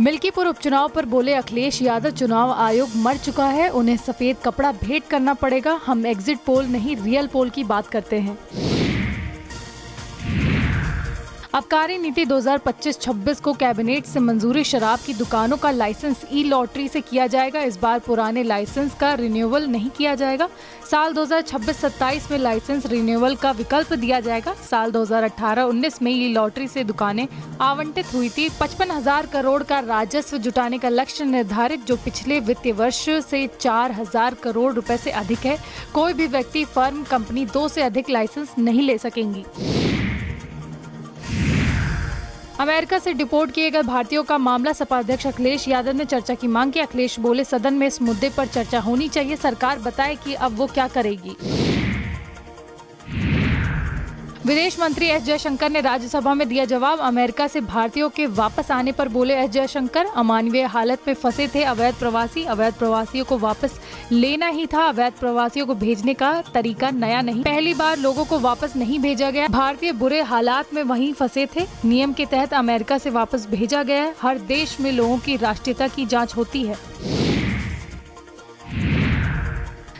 मिल्कीपुर उपचुनाव पर बोले अखिलेश यादव, चुनाव आयोग मर चुका है, उन्हें सफेद कपड़ा भेंट करना पड़ेगा। हम एग्जिट पोल नहीं रियल पोल की बात करते हैं। आबकारी नीति 2025-26 को कैबिनेट से मंजूरी। शराब की दुकानों का लाइसेंस ई लॉटरी से किया जाएगा। इस बार पुराने लाइसेंस का रिन्यूअल नहीं किया जाएगा। साल 2026-27 में लाइसेंस रिन्यूअल का विकल्प दिया जाएगा। साल 2018-19 में ई लॉटरी से दुकानें आवंटित हुई थी। 55,000 करोड़ का राजस्व जुटाने का लक्ष्य निर्धारित, जो पिछले वित्तीय वर्ष से 4,000 करोड़ रुपए से अधिक है। कोई भी व्यक्ति, फर्म, कंपनी 2 से अधिक लाइसेंस नहीं ले सकेंगी। अमेरिका से डिपोर्ट किए गए भारतीयों का मामला। सपा अध्यक्ष अखिलेश यादव ने चर्चा की मांग की। अखिलेश बोले, सदन में इस मुद्दे पर चर्चा होनी चाहिए। सरकार बताए कि अब वो क्या करेगी। विदेश मंत्री एस जयशंकर ने राज्यसभा में दिया जवाब। अमेरिका से भारतीयों के वापस आने पर बोले एस जयशंकर, अमानवीय हालत में फंसे थे अवैध प्रवासियों को वापस लेना ही था। अवैध प्रवासियों को भेजने का तरीका नया नहीं, पहली बार लोगों को वापस नहीं भेजा गया। भारतीय बुरे हालात में वहीं फंसे थे। नियम के तहत अमेरिका से वापस भेजा गया है। हर देश में लोगों की राष्ट्रीयता की जाँच होती है।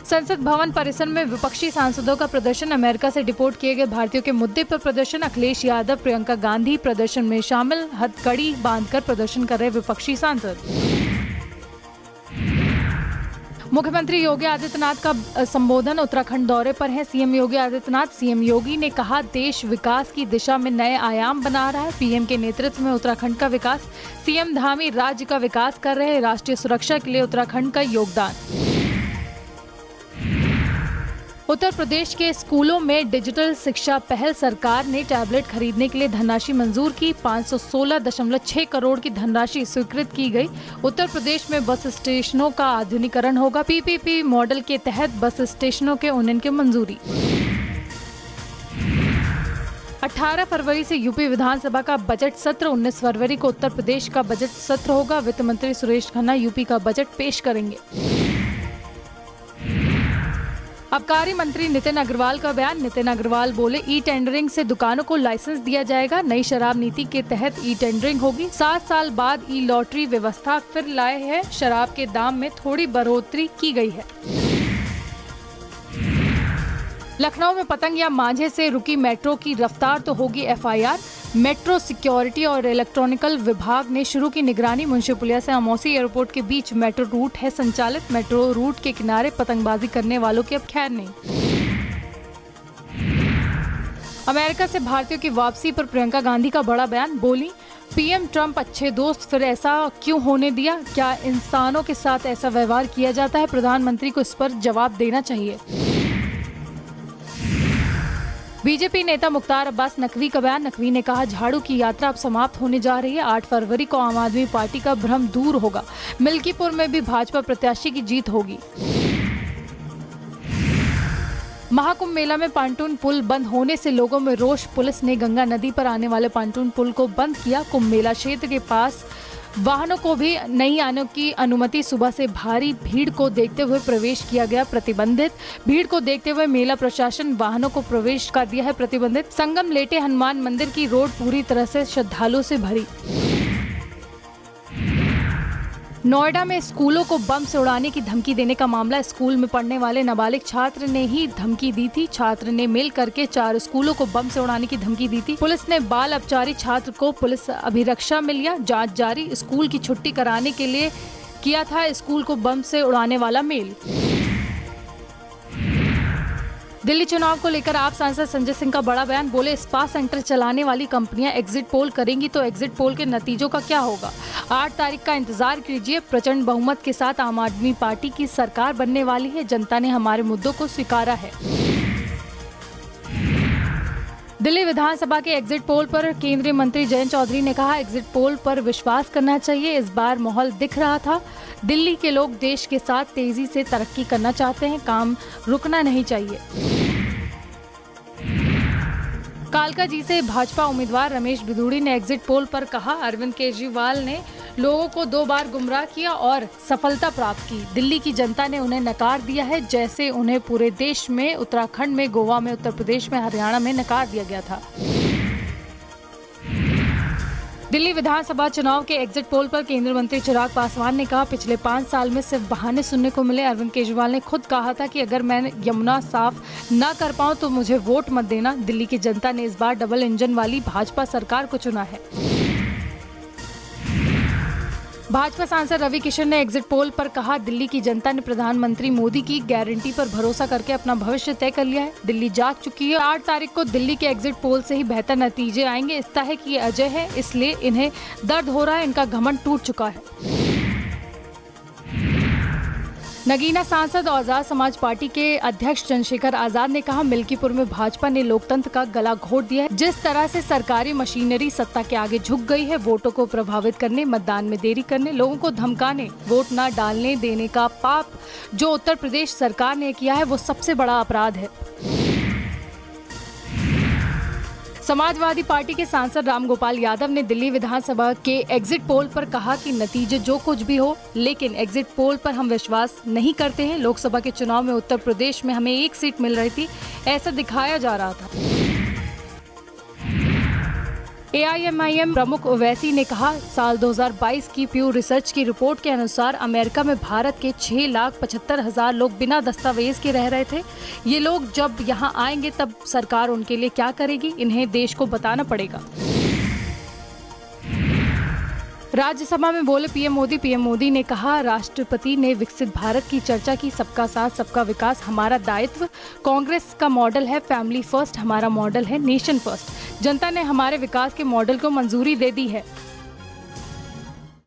संसद भवन परिसर में विपक्षी सांसदों का प्रदर्शन। अमेरिका से डिपोर्ट किए गए भारतीयों के मुद्दे पर प्रदर्शन। अखिलेश यादव, प्रियंका गांधी प्रदर्शन में शामिल। हथकड़ी बांधकर प्रदर्शन कर रहे विपक्षी सांसद। मुख्यमंत्री योगी आदित्यनाथ का संबोधन। उत्तराखंड दौरे पर हैं सीएम योगी आदित्यनाथ। सीएम योगी ने कहा, देश विकास की दिशा में नए आयाम बना रहा है। पीएम के नेतृत्व में उत्तराखंड का विकास। सीएम धामी राज्य का विकास कर रहे हैं। राष्ट्रीय सुरक्षा के लिए उत्तराखंड का योगदान। उत्तर प्रदेश के स्कूलों में डिजिटल शिक्षा पहल। सरकार ने टैबलेट खरीदने के लिए धनराशि मंजूर की। 516.6 करोड़ की धनराशि स्वीकृत की गई। उत्तर प्रदेश में बस स्टेशनों का आधुनिकीकरण होगा। पीपीपी मॉडल के तहत बस स्टेशनों के उन्नयन की मंजूरी। 18 फरवरी से यूपी विधानसभा का बजट सत्र। 19 फरवरी को उत्तर प्रदेश का बजट सत्र होगा। वित्त मंत्री सुरेश खन्ना यूपी का बजट पेश करेंगे। आबकारी मंत्री नितिन अग्रवाल का बयान। नितिन अग्रवाल बोले, ई टेंडरिंग से दुकानों को लाइसेंस दिया जाएगा। नई शराब नीति के तहत ई टेंडरिंग होगी। 7 साल बाद ई लॉटरी व्यवस्था फिर लाए हैं। शराब के दाम में थोड़ी बढ़ोतरी की गई है। लखनऊ में पतंग या मांझे से रुकी मेट्रो की रफ्तार तो होगी एफआईआर। मेट्रो सिक्योरिटी और इलेक्ट्रॉनिकल विभाग ने शुरू की निगरानी। मुंशी पुलिया से अमौसी एयरपोर्ट के बीच मेट्रो रूट है संचालित। मेट्रो रूट के किनारे पतंगबाजी करने वालों की अब खैर नहीं। अमेरिका से भारतीयों की वापसी पर प्रियंका गांधी का बड़ा बयान। बोली, पीएम ट्रंप अच्छे दोस्त, फिर ऐसा क्यों होने दिया? क्या इंसानों के साथ ऐसा व्यवहार किया जाता है? प्रधानमंत्री को इस पर जवाब देना चाहिए। बीजेपी नेता मुख्तार अब्बास नकवी का बयान। नकवी ने कहा, झाड़ू की यात्रा अब समाप्त होने जा रही है। 8 फरवरी को आम आदमी पार्टी का भ्रम दूर होगा। मिल्कीपुर में भी भाजपा प्रत्याशी की जीत होगी। महाकुंभ मेला में पांटून पुल बंद होने से लोगों में रोष। पुलिस ने गंगा नदी पर आने वाले पांटून पुल को बंद किया। कुंभ मेला क्षेत्र के पास वाहनों को भी नहीं आने की अनुमति। सुबह से भारी भीड़ को देखते हुए प्रवेश किया गया प्रतिबंधित। भीड़ को देखते हुए मेला प्रशासन वाहनों को प्रवेश कर दिया है प्रतिबंधित। संगम लेटे हनुमान मंदिर की रोड पूरी तरह से श्रद्धालुओं से भरी। नोएडा में स्कूलों को बम से उड़ाने की धमकी देने का मामला। स्कूल में पढ़ने वाले नाबालिग छात्र ने ही धमकी दी थी। छात्र ने मेल करके 4 स्कूलों को बम से उड़ाने की धमकी दी थी। पुलिस ने बाल अपचारी छात्र को पुलिस अभिरक्षा में लिया। जांच जारी। स्कूल की छुट्टी कराने के लिए किया था स्कूल को बम से उड़ाने वाला मेल। दिल्ली चुनाव को लेकर आप सांसद संजय सिंह का बड़ा बयान। बोले, स्पा सेंटर चलाने वाली कंपनियां एग्जिट पोल करेंगी तो एग्जिट पोल के नतीजों का क्या होगा? 8 तारीख का इंतजार कीजिए। प्रचंड बहुमत के साथ आम आदमी पार्टी की सरकार बनने वाली है। जनता ने हमारे मुद्दों को स्वीकारा है। दिल्ली विधानसभा के एग्जिट पोल पर केंद्रीय मंत्री जयंत चौधरी ने कहा, एग्जिट पोल पर विश्वास करना चाहिए। इस बार माहौल दिख रहा था। दिल्ली के लोग देश के साथ तेजी से तरक्की करना चाहते हैं। काम रुकना नहीं चाहिए। कालकाजी से भाजपा उम्मीदवार रमेश बिधूड़ी ने एग्जिट पोल पर कहा, अरविंद केजरीवाल ने लोगों को 2 बार गुमराह किया और सफलता प्राप्त की। दिल्ली की जनता ने उन्हें नकार दिया है, जैसे उन्हें पूरे देश में, उत्तराखंड में, गोवा में, उत्तर प्रदेश में, हरियाणा में नकार दिया गया था। दिल्ली विधानसभा चुनाव के एग्जिट पोल पर केंद्रीय मंत्री चिराग पासवान ने कहा, पिछले 5 साल में सिर्फ बहाने सुनने को मिले। अरविंद केजरीवाल ने खुद कहा था कि अगर मैं यमुना साफ न कर पाऊं तो मुझे वोट मत देना। दिल्ली की जनता ने इस बार डबल इंजन वाली भाजपा सरकार को चुना है। भाजपा सांसद रवि किशन ने एग्जिट पोल पर कहा, दिल्ली की जनता ने प्रधानमंत्री मोदी की गारंटी पर भरोसा करके अपना भविष्य तय कर लिया है। दिल्ली जाग चुकी है। 8 तारीख को दिल्ली के एग्जिट पोल से ही बेहतर नतीजे आएंगे। इस तरह कि ये अजय है, इसलिए इन्हें दर्द हो रहा है, इनका घमंड टूट चुका है। नगीना सांसद और आजाद समाज पार्टी के अध्यक्ष चंद्रशेखर आजाद ने कहा, मिल्कीपुर में भाजपा ने लोकतंत्र का गला घोट दिया है। जिस तरह से सरकारी मशीनरी सत्ता के आगे झुक गई है, वोटों को प्रभावित करने, मतदान में देरी करने, लोगों को धमकाने, वोट न डालने देने का पाप जो उत्तर प्रदेश सरकार ने किया है, वो सबसे बड़ा अपराध है। समाजवादी पार्टी के सांसद रामगोपाल यादव ने दिल्ली विधानसभा के एग्जिट पोल पर कहा कि नतीजे जो कुछ भी हो, लेकिन एग्जिट पोल पर हम विश्वास नहीं करते हैं। लोकसभा के चुनाव में उत्तर प्रदेश में हमें 1 सीट मिल रही थी, ऐसा दिखाया जा रहा था। AIMIM प्रमुख ओवैसी ने कहा, साल 2022 की प्यू रिसर्च की रिपोर्ट के अनुसार अमेरिका में भारत के 6,75,000 लोग बिना दस्तावेज के रह रहे थे। ये लोग जब यहाँ आएंगे तब सरकार उनके लिए क्या करेगी, इन्हें देश को बताना पड़ेगा। राज्यसभा में बोले पीएम मोदी ने कहा, राष्ट्रपति ने विकसित भारत की चर्चा की। सबका साथ सबका विकास हमारा दायित्व। कांग्रेस का मॉडल है फैमिली फर्स्ट, हमारा मॉडल है नेशन फर्स्ट। जनता ने हमारे विकास के मॉडल को मंजूरी दे दी है।